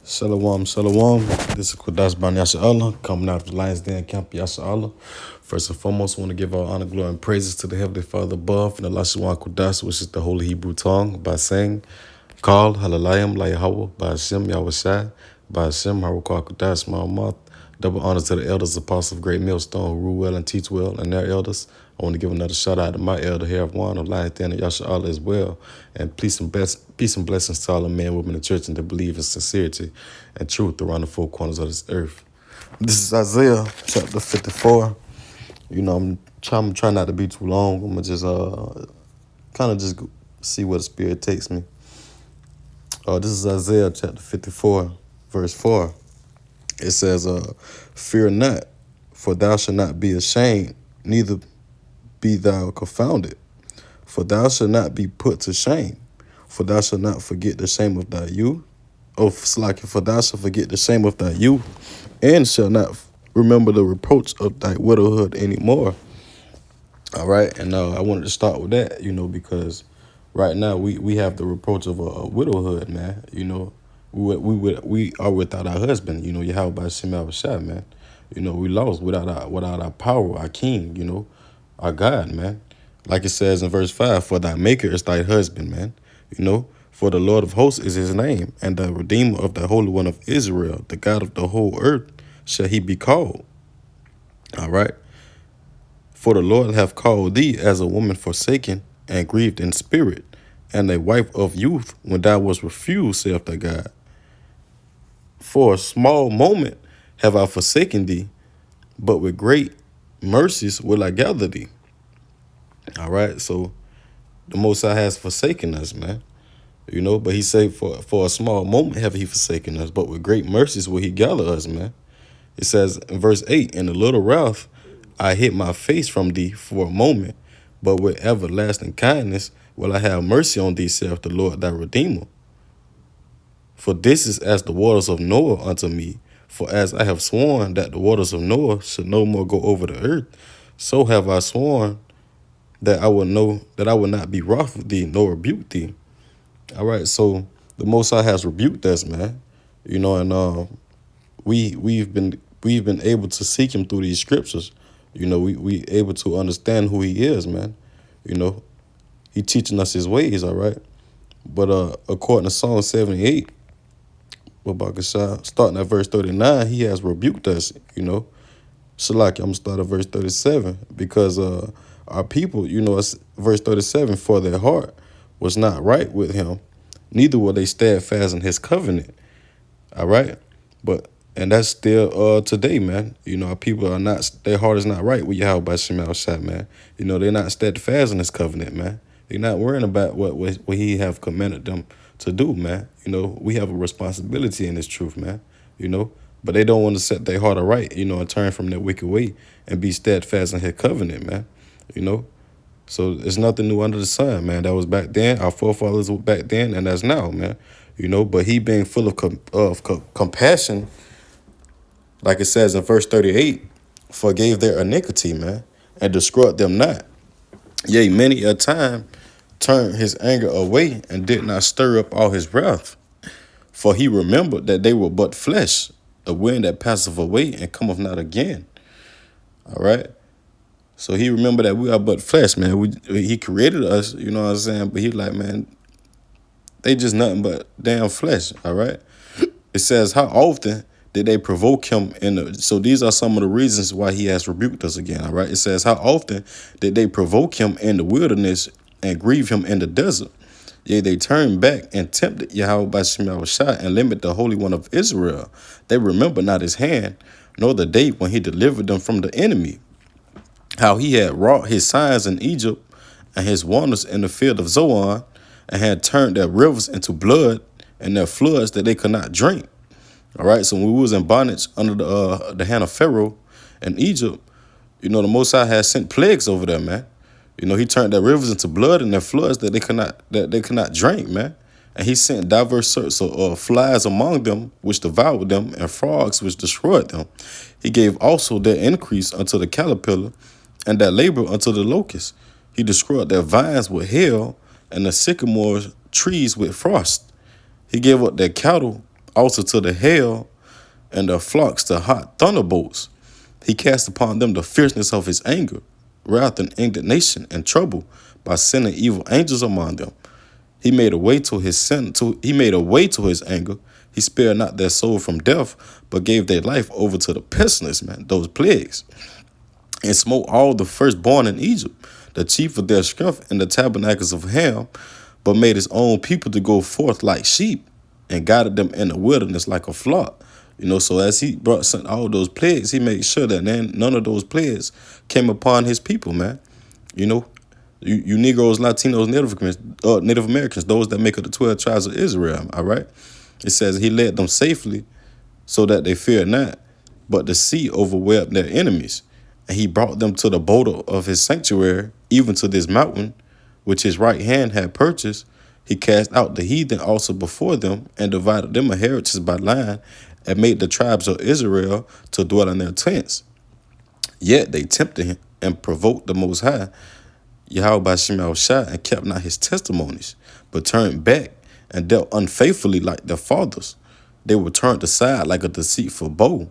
Shalom, shalom. This is Kudash Ban Yasha Allah, coming out of the Lions Den Camp Yasha Allah. First and foremost, I want to give all honor, glory, and praises to the Heavenly Father above and the Lashawan Kudash, which is the Holy Hebrew tongue, by saying, Call, Halalayim, La Yahweh, by Hashem, Yahweh Shai, by Hashem, Harakah Kudash, Ma'amat. Double honor to the elders, apostles of Great Millstone, who rule well and teach well, and their elders. I want to give another shout out to my elder here of one of Lions Den and Yasha Allah as well. And peace and blessings to all the men, women in the church and that believe in sincerity and truth around the four corners of this earth. This is Isaiah chapter 54. I'm trying not to be too long. I'm gonna just kind of just see where the spirit takes me. This is Isaiah chapter 54, verse 4. It says, "Fear not, for thou shalt not be ashamed, neither be thou confounded. For thou shalt not be put to shame, for thou shalt not forget the shame of thy youth. For thou shalt forget the shame of thy youth, and shall not remember the reproach of thy widowhood anymore." All right, and I wanted to start with that, because right now we have the reproach of a widowhood, man. We are without our husband, Yahweh by Shema Shai, man. We lost without our power, our king, our God, man. Like it says in verse 5, "For thy maker is thy husband, man." For the Lord of hosts is his name, and the Redeemer of the Holy One of Israel, the God of the whole earth, shall he be called. All right. "For the Lord hath called thee as a woman forsaken and grieved in spirit, and a wife of youth when thou wast refused, saith thy God. For a small moment have I forsaken thee, but with great mercies will I gather thee." All right, so the Most High has forsaken us, man. But he said for a small moment have he forsaken us, but with great mercies will he gather us, man. It says in verse 8, "In a little wrath I hid my face from thee for a moment, but with everlasting kindness will I have mercy on thee, saith the Lord thy Redeemer. For this is as the waters of Noah unto me. For as I have sworn that the waters of Noah should no more go over the earth, so have I sworn that I will not be wroth with thee, nor rebuke thee." All right, so the Most High has rebuked us, man. And we've been able to seek him through these scriptures. We able to understand who he is, man. He teaching us his ways, all right. But according to Psalm 78, starting at verse 39, he has rebuked us, Shalaki, I'm going to start at verse 37, because our people, it's verse 37, "For their heart was not right with him, neither were they steadfast in his covenant." All right? And that's still today, man. Our people are not, their heart is not right with Yahweh by Shema Shai, man. They're not steadfast in his covenant, man. They're not worrying about what he have commanded them to do, man. We have a responsibility in this truth, man. But they don't want to set their heart aright, and turn from their wicked way and be steadfast in his covenant, man. So it's nothing new under the sun, man. That was back then. Our forefathers were back then, and that's now, man. But he being full of compassion, like it says in verse 38, "Forgave their iniquity, man, and destroyed them not. Yea, many a time turned his anger away and did not stir up all his wrath. For he remembered that they were but flesh, a wind that passeth away and cometh not again." All right. So he remembered that we are but flesh, man. He created us, you know what I'm saying? But he like, man, they just nothing but damn flesh, all right? It says, "How often did they provoke him so these are some of the reasons why he has rebuked us again, all right? It says, "How often did they provoke him in the wilderness and grieve him in the desert? Yea, they turned back and tempted Yahweh by Shema Shai and limited the Holy One of Israel. They remember not his hand, nor the day when he delivered them from the enemy. How he had wrought his signs in Egypt and his wonders in the field of Zoan, and had turned their rivers into blood and their floods that they could not drink." All right, so when we was in bondage under the hand of Pharaoh in Egypt, the Most High had sent plagues over there, man. He turned their rivers into blood and their floods that they could not drink, man. And he sent diverse sorts of flies among them, which devoured them, and frogs, which destroyed them. He gave also their increase unto the caterpillar, and their labor unto the locust. He destroyed their vines with hail, and the sycamore trees with frost. He gave up their cattle also to the hail, and their flocks to hot thunderbolts. He cast upon them the fierceness of his anger, wrath and indignation and trouble, by sending evil angels among them. He made a way to his he made a way to his anger. He spared not their soul from death, but gave their life over to the pestilence, man, those plagues, and smote all the firstborn in Egypt, the chief of their strength in the tabernacles of Ham, but made his own people to go forth like sheep, and guided them in the wilderness like a flock. So as he brought all those plagues, he made sure that none of those plagues came upon his people, man. You Negroes, Latinos, Native Americans, those that make up the 12 tribes of Israel, all right? It says he led them safely so that they feared not, but the sea overwhelmed their enemies. And he brought them to the border of his sanctuary, even to this mountain, which his right hand had purchased. He cast out the heathen also before them, and divided them a heritage by line, and made the tribes of Israel to dwell in their tents. Yet they tempted him and provoked the Most High, Yahweh Shemel Shah, and kept not his testimonies, but turned back and dealt unfaithfully like their fathers. They were turned aside like a deceitful bow.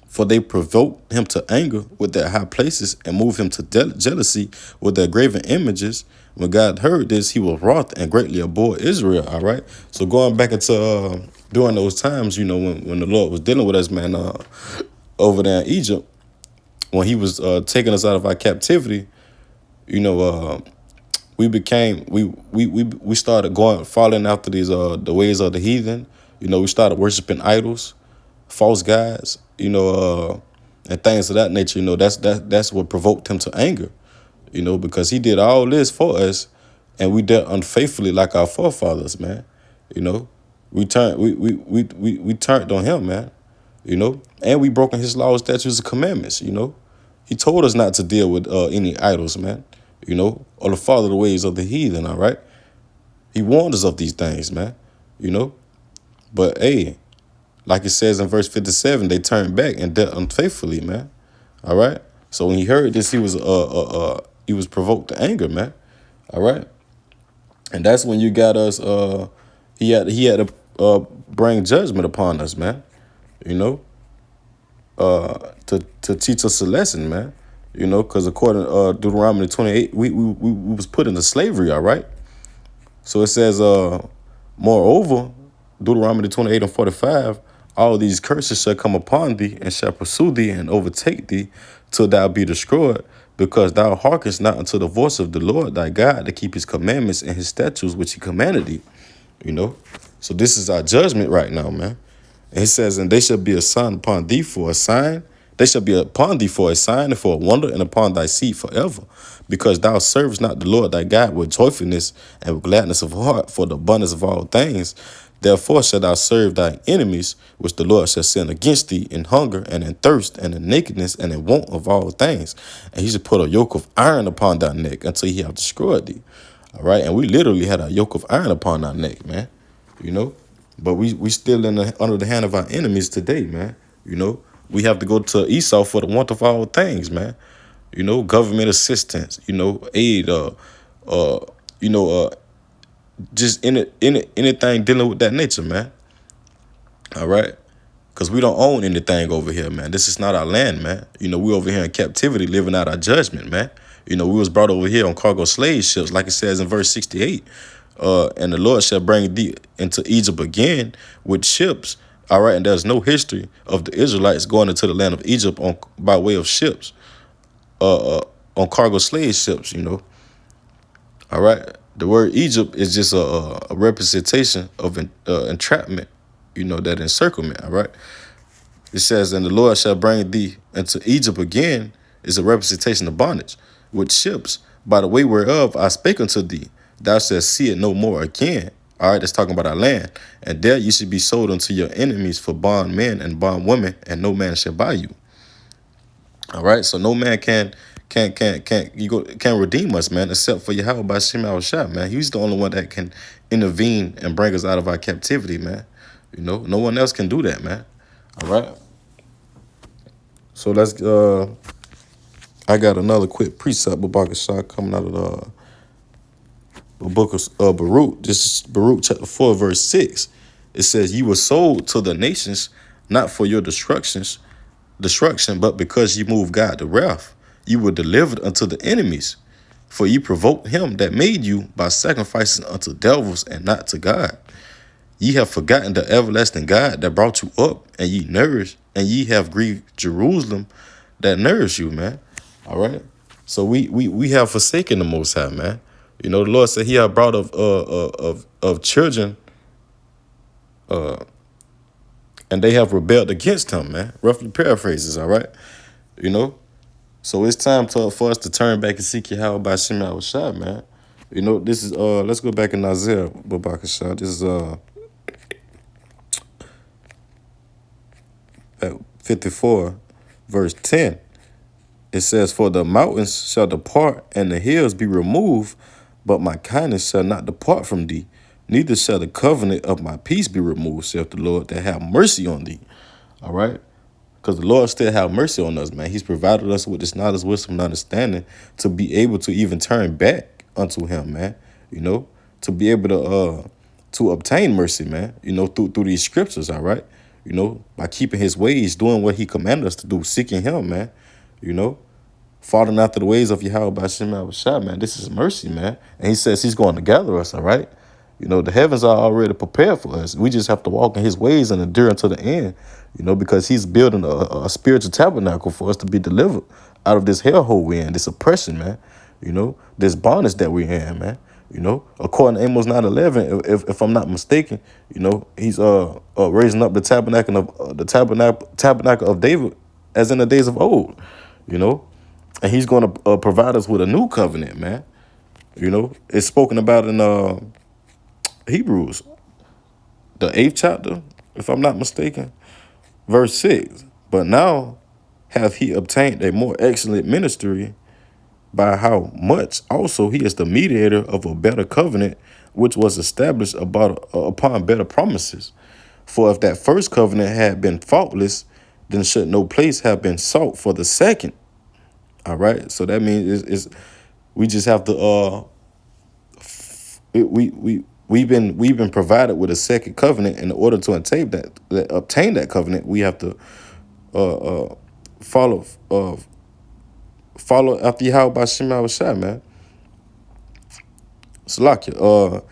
For they provoked him to anger with their high places, and moved him to jealousy with their graven images. When God heard this, he was wroth and greatly abhorred Israel. All right. So going back into during those times, when the Lord was dealing with us, man, over there in Egypt, when he was taking us out of our captivity, we started following after these the ways of the heathen. We started worshiping idols, false gods, and things of that nature. That's what provoked him to anger, because he did all this for us, and we dealt unfaithfully like our forefathers, man. We turned on him, man. And we broken his laws, statutes, and commandments. He told us not to deal with any idols, man. Or to follow the ways of the heathen. All right. He warned us of these things, man. But hey, like it says in verse 57, they turned back and dealt unfaithfully, man. All right. So when he heard this, he was provoked to anger, man. All right. And that's when you got us. He had to bring judgment upon us, man. To teach us a lesson, man. Because according to Deuteronomy 28, we was put into slavery, all right? So it says, moreover, Deuteronomy 28 and 45, all these curses shall come upon thee, and shall pursue thee, and overtake thee, till thou be destroyed, because thou hearkenest not unto the voice of the Lord thy God, to keep his commandments and his statutes which he commanded thee. So this is our judgment right now, man. And he says, and they shall be a sign upon thee for a sign. They shall be upon thee for a sign and for a wonder, and upon thy seed forever. Because thou servest not the Lord thy God with joyfulness and with gladness of heart for the abundance of all things. Therefore shalt thou serve thy enemies, which the Lord shall send against thee in hunger and in thirst and in nakedness and in want of all things. And he shall put a yoke of iron upon thy neck until he have destroyed thee. All right. And we literally had a yoke of iron upon our neck, man. But we still under the hand of our enemies today, man. We have to go to Esau for the want of all things, man. Government assistance, aid, just anything dealing with that nature, man. All right. Because we don't own anything over here, man. This is not our land, man. We over here in captivity living out our judgment, man. We was brought over here on cargo slave ships, like it says in verse 68. And the Lord shall bring thee into Egypt again with ships. All right. And there's no history of the Israelites going into the land of Egypt by way of ships, on cargo slave ships, All right. The word Egypt is just a representation of entrapment, that encirclement. All right. It says, and the Lord shall bring thee into Egypt again, is a representation of bondage, with ships, by the way whereof I spake unto thee. Thou shalt see it no more again. All right, that's talking about our land. And there you should be sold unto your enemies for bond men and bond women, and no man shall buy you. All right, so no man can redeem us, man, except for Yahweh by Shema Shah, man. He's the only one that can intervene and bring us out of our captivity, man. No one else can do that, man. All right. So let's I got another quick precept about Shah coming out of the book of Baruch. This is Baruch chapter 4, verse 6. It says, "You were sold to the nations, not for your destruction, but because you moved God to wrath. You were delivered unto the enemies, for ye provoked him that made you by sacrificing unto devils and not to God. Ye have forgotten the everlasting God that brought you up, and ye nourished, and ye have grieved Jerusalem that nourished you," man. All right. So we have forsaken the Most High, man. The Lord said He had brought of children, and they have rebelled against Him, man. Roughly paraphrases, all right. So it's time for us to turn back and seek Yahweh by Shema Shah, man. This is let's go back in Isaiah Babakashah. This is 54, verse 10. It says, "For the mountains shall depart and the hills be removed, but my kindness shall not depart from thee, neither shall the covenant of my peace be removed, saith the Lord, that have mercy on thee." All right? Because the Lord still have mercy on us, man. He's provided us with this knowledge, wisdom, and understanding to be able to even turn back unto Him, man. To be able to obtain mercy, man. Through these scriptures, all right. By keeping His ways, doing what He commanded us to do, seeking Him, man. Following after the ways of Yahweh by Shema Shah, man. This is mercy, man. And He says He's going to gather us, all right. The heavens are already prepared for us. We just have to walk in His ways and endure until the end, because He's building a spiritual tabernacle for us to be delivered out of this hellhole we're in, this oppression, man. This bondage that we're in, man. According to Amos 9:11, if I'm not mistaken, He's raising up the tabernacle of David as in the days of old, and He's going to provide us with a new covenant, man. It's spoken about in Hebrews, the 8th chapter, if I'm not mistaken, verse 6. "But now hath He obtained a more excellent ministry, by how much also He is the mediator of a better covenant, which was established upon better promises. For if that first covenant had been faultless, then should no place have been sought for the second." All right. So that means we just have to we've been provided with a second covenant. In order to obtain that covenant, we have to follow after Yahweh by Shema Shah, man. Salakia.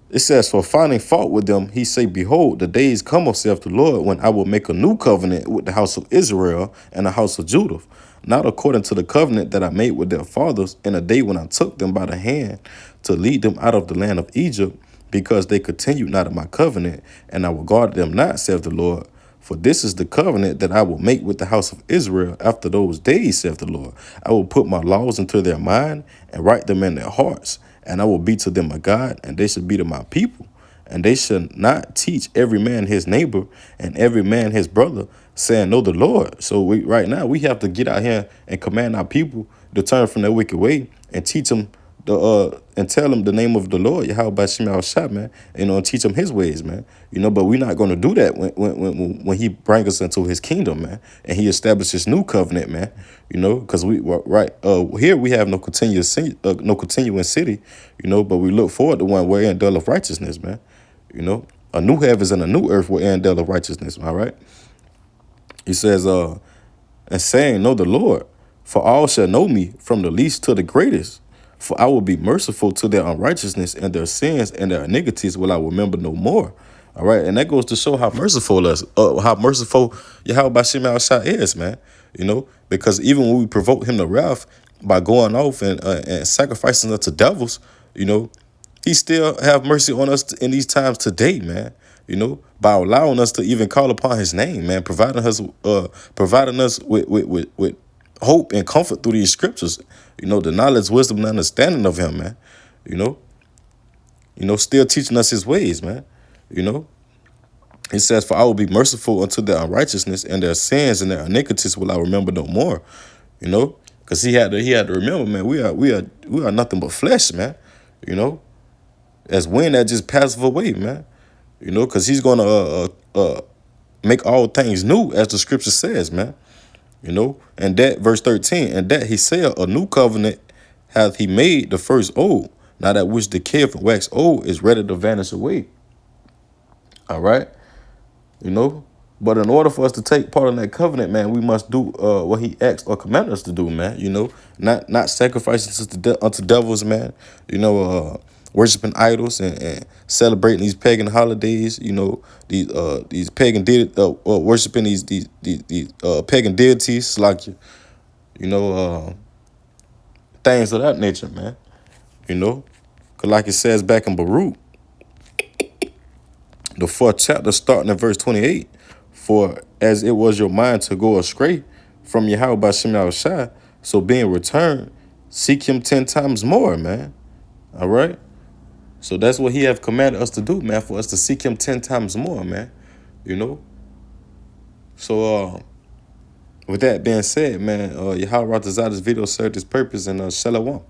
It says, "For finding fault with them, He say, Behold, the days come, saith the Lord, when I will make a new covenant with the house of Israel and the house of Judah, not according to the covenant that I made with their fathers in a day when I took them by the hand to lead them out of the land of Egypt, because they continued not in my covenant, and I regarded them not, saith the Lord. For this is the covenant that I will make with the house of Israel after those days, saith the Lord. I will put my laws into their mind and write them in their hearts, and I will be to them a God, and they shall be to my people. And they shall not teach every man his neighbor and every man his brother, saying, Know the Lord." So right now we have to get out here and command our people to turn from their wicked way and teach them and tell them the name of the Lord, Yahweh by Shema Shah, man. And teach them His ways, man. But we're not going to do that when He brings us into His kingdom, man, and He establishes new covenant, man. Because here we have no continuing city, but we look forward to one wherein dwelleth righteousness, man. A new heavens and a new earth wherein dwelleth righteousness. All right. He says, and saying, Know the Lord, for all shall know me, from the least to the greatest. For I will be merciful to their unrighteousness, and their sins and their iniquities will I remember no more. All right, and that goes to show how merciful Yahweh by Shema Shah is, man. Because even when we provoke Him to wrath by going off and sacrificing unto devils, He still have mercy on us in these times today, man. By allowing us to even call upon His name, man, providing us with hope and comfort through these scriptures. The knowledge, wisdom, and understanding of Him, man. Still teaching us His ways, man. It says, "For I will be merciful unto their unrighteousness, and their sins and their iniquities will I remember no more." Because he had to remember, man, we are nothing but flesh, man. As wind that just passes away, man. Because He's gonna make all things new, as the scripture says, man. And that verse 13, and that He said, "A new covenant hath He made, the first old. Now that which decayeth and wax old is ready to vanish away." All right, you know. But in order for us to take part in that covenant, man, we must do what he asked or commanded us to do, man. You know, not sacrificing unto devils, man. You know, worshiping idols and celebrating these pagan holidays. You know, these pagan worshiping these pagan deities, like you know, things of that nature, man. You know, cause like it says back in Baruch, the 4th chapter, starting at verse 28, for as it was your mind to go astray from Yahweh by Shem Yahushai, so being returned, seek him 10 times more, man. All right? So that's what he have commanded us to do, man, for us to seek him 10 times more, man. You know? So with that being said, man, Yahweh Ratazada's video served his purpose, and shalom.